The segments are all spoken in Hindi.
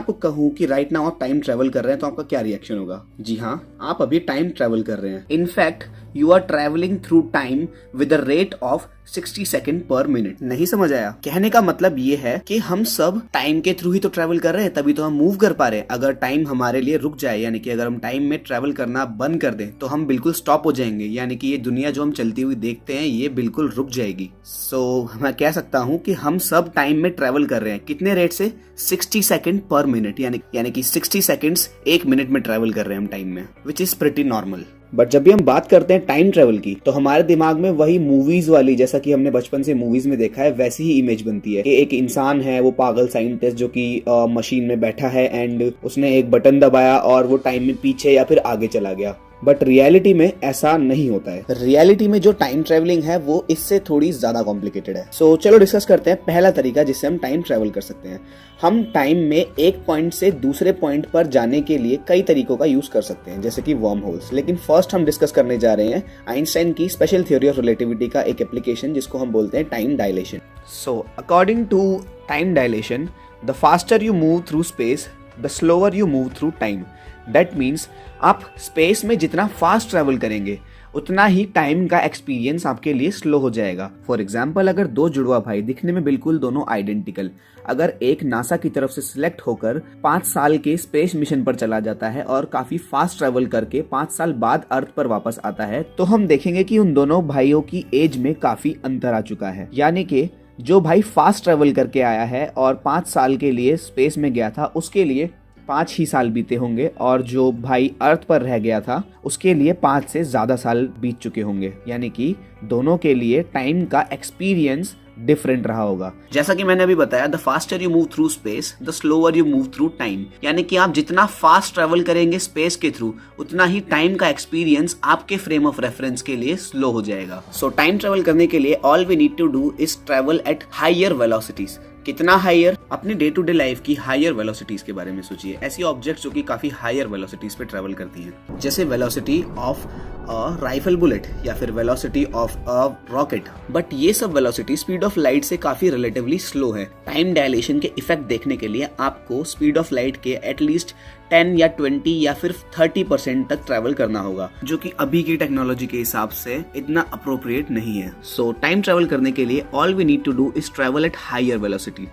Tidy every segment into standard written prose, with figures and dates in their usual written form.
आपको कहूँ कि राइट नाउ आप टाइम ट्रेवल कर रहे हैं तो आपका क्या रिएक्शन होगा? जी हाँ, आप अभी टाइम ट्रेवल कर रहे हैं। In fact you are travelling through time with the rate of 60 second per minute. नहीं समझ आया? कहने का मतलब ये है कि हम सब टाइम के थ्रू ही तो ट्रेवल कर रहे हैं, तभी तो हम मूव कर पा रहे हैं। अगर टाइम हमारे लिए रुक जाए, यानी कि अगर हम टाइम में ट्रेवल करना बंद कर दें, तो हम बिल्कुल स्टॉप हो जाएंगे, यानी कि ये दुनिया जो हम चलती हुई देखते हैं ये बिल्कुल रुक जाएगी। सो मैं कह सकता हूँ कि हम सब टाइम में ट्रेवल कर रहे हैं। कितने रेट से? 60 सेकेंड पर मिनट, यानी कि 60 सेकेंड्स एक मिनट में ट्रेवल कर रहे हैं हम टाइम में, which is pretty normal. But जब भी हम बात करते हैं टाइम ट्रेवल की, तो हमारे दिमाग में वही मूवीज वाली, जैसा कि हमने बचपन से मूवीज में देखा है, वैसी ही इमेज बनती है कि एक इंसान है, वो पागल साइंटिस्ट जो कि मशीन में बैठा है एंड उसने एक बटन दबाया और वो टाइम में पीछे या फिर आगे चला गया। बट रियलिटी में ऐसा नहीं होता है। रियलिटी में जो टाइम ट्रेवलिंग है वो इससे थोड़ी ज्यादा कॉम्प्लिकेटेड है। सो चलो डिस्कस करते हैं पहला तरीका जिससे हम टाइम ट्रेवल कर सकते हैं। हम टाइम में एक पॉइंट से दूसरे पॉइंट पर जाने के लिए कई तरीकों का यूज कर सकते हैं, जैसे कि वर्म होल्स। लेकिन फर्स्ट हम डिस्कस करने जा रहे हैं आइंस्टाइन की स्पेशल थ्योरी ऑफ रिलेटिविटी का एक एप्लीकेशन जिसको हम बोलते हैं time dilation. So according to time dilation, the faster you move through space, the slower you move through time. That means आप स्पेस में जितना फास्ट ट्रेवल करेंगे उतना ही टाइम का एक्सपीरियंस आपके लिए स्लो हो जाएगा। फॉर एग्जाम्पल, अगर दो जुड़वा भाई दिखने में बिल्कुल दोनों आइडेंटिकल, अगर एक नासा की तरफ से सिलेक्ट होकर 5 साल के स्पेस मिशन पर चला जाता है और काफी फास्ट ट्रेवल करके 5 साल बाद अर्थ पर वापस आता है, तो हम देखेंगे कि उन दोनों भाइयों की एज में काफी अंतर आ चुका है। यानी कि जो भाई फास्ट ट्रेवल करके आया है और 5 साल के लिए स्पेस में गया था, उसके लिए 5 ही साल बीते होंगे, और जो भाई अर्थ पर रह गया था उसके लिए 5 से ज्यादा साल बीत चुके होंगे। यानी कि दोनों के लिए टाइम का एक्सपीरियंस डिफरेंट रहा होगा। जैसा कि मैंने अभी बताया, the faster you move through space, the slower you move through time. यानी कि आप जितना फास्ट ट्रेवल करेंगे स्पेस के थ्रू, उतना ही टाइम का एक्सपीरियंस आपके फ्रेम ऑफ रेफरेंस के लिए स्लो हो जाएगा। सो टाइम ट्रेवल करने के लिए all we need to do is travel at higher velocities. कितना हायर? अपने डे टू डे लाइफ की हायर वेलोसिटीज के बारे में सोचिए। ऐसी ऑब्जेक्ट्स जो कि काफी हायर वेलोसिटीज पे ट्रेवल करती हैं, जैसे velocity of a rifle bullet या फिर velocity of a rocket. But ये सब वेलोसिटी स्पीड ऑफ लाइट से काफी रिलेटिवली स्लो है। टाइम डायलेशन के इफेक्ट देखने के लिए आपको स्पीड ऑफ लाइट के एटलीस्ट 10 या 20 या फिर 30% तक ट्रैवल करना होगा, जो कि अभी की टेक्नोलॉजी के हिसाब से इतना अप्रोप्रिएट नहीं है। सो टाइम ट्रैवल करने के लिए all we need to do is travel at higher velocity.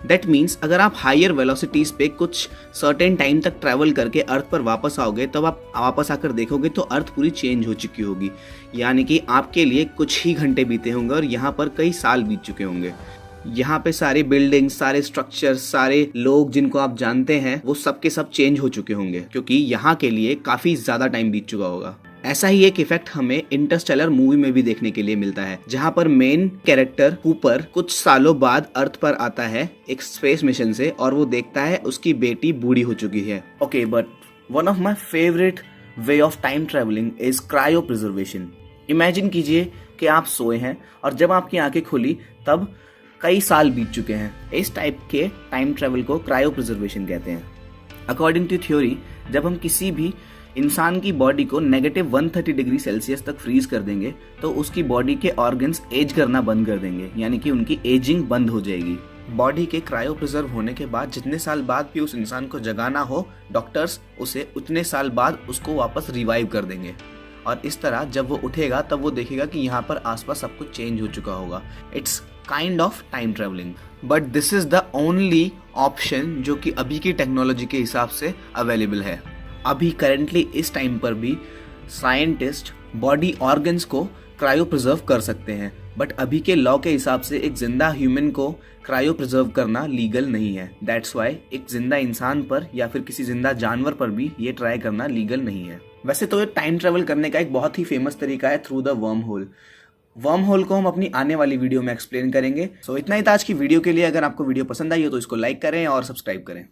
That means अगर आप हायर वेलोसिटीज पे कुछ सर्टेन टाइम तक ट्रैवल करके अर्थ पर वापस आओगे, तब आप वापस आकर देखोगे तो अर्थ पूरी चेंज हो चुकी होगी। यानी कि आपके लिए कुछ ही घंटे बीते होंगे और यहाँ पर कई साल बीत चुके होंगे। यहाँ पे सारी बिल्डिंग, सारे स्ट्रक्चर, सारे लोग जिनको आप जानते हैं, वो सब के सब चेंज हो चुके होंगे, क्योंकि यहाँ के लिए काफी ज्यादा टाइम बीत चुका होगा। ऐसा ही एक इफेक्ट हमें इंटरस्टेलर मूवी में भी देखने के लिए मिलता है, जहाँ पर मेन कैरेक्टर कूपर कुछ सालों बाद अर्थ पर आता है एक स्पेस मिशन से, और वो देखता है उसकी बेटी बूढ़ी हो चुकी है। Okay, but one of my favourite way of time travelling is cryo preservation. Imagine कीजिए कि आप सोए हैं और जब आपकी आंखें खुली तब कई साल बीत चुके हैं। इस टाइप के टाइम ट्रेवल को क्रायो प्रिजर्वेशन कहते हैं। अकॉर्डिंग टू थ्योरी, जब हम किसी भी इंसान की बॉडी को -130 डिग्री सेल्सियस तक फ्रीज कर देंगे तो उसकी बॉडी के ऑर्गन्स एज करना बंद कर देंगे, यानी कि उनकी एजिंग बंद हो जाएगी। बॉडी के क्रायो प्रिजर्व होने के बाद जितने साल बाद भी उस इंसान को जगाना हो, डॉक्टर्स उसे उतने साल बाद उसको वापस रिवाइव कर देंगे। और इस तरह जब वो उठेगा तब वो देखेगा कि यहाँ पर आसपास सब कुछ चेंज हो चुका होगा। It's kind of time travelling, but this is the only option जो कि अभी की टेक्नोलॉजी के हिसाब से अवेलेबल है। अभी करेंटली इस टाइम पर भी साइंटिस्ट बॉडी ऑर्गन्स को क्रायो प्रिजर्व कर सकते हैं, बट अभी के लॉ के हिसाब से एक जिंदा ह्यूमन को क्रायो प्रिजर्व करना लीगल नहीं है। दैट्स वाई एक जिंदा इंसान पर या फिर किसी जिंदा जानवर पर भी ये ट्राई करना लीगल नहीं है। वैसे तो ये टाइम ट्रेवल करने का एक बहुत ही फेमस तरीका है through the worm hole. Worm hole को हम अपनी आने वाली वीडियो में एक्सप्लेन करेंगे। सो इतना ही था आज की वीडियो के लिए। अगर आपको वीडियो पसंद आई हो तो इसको लाइक करें और सब्सक्राइब करें।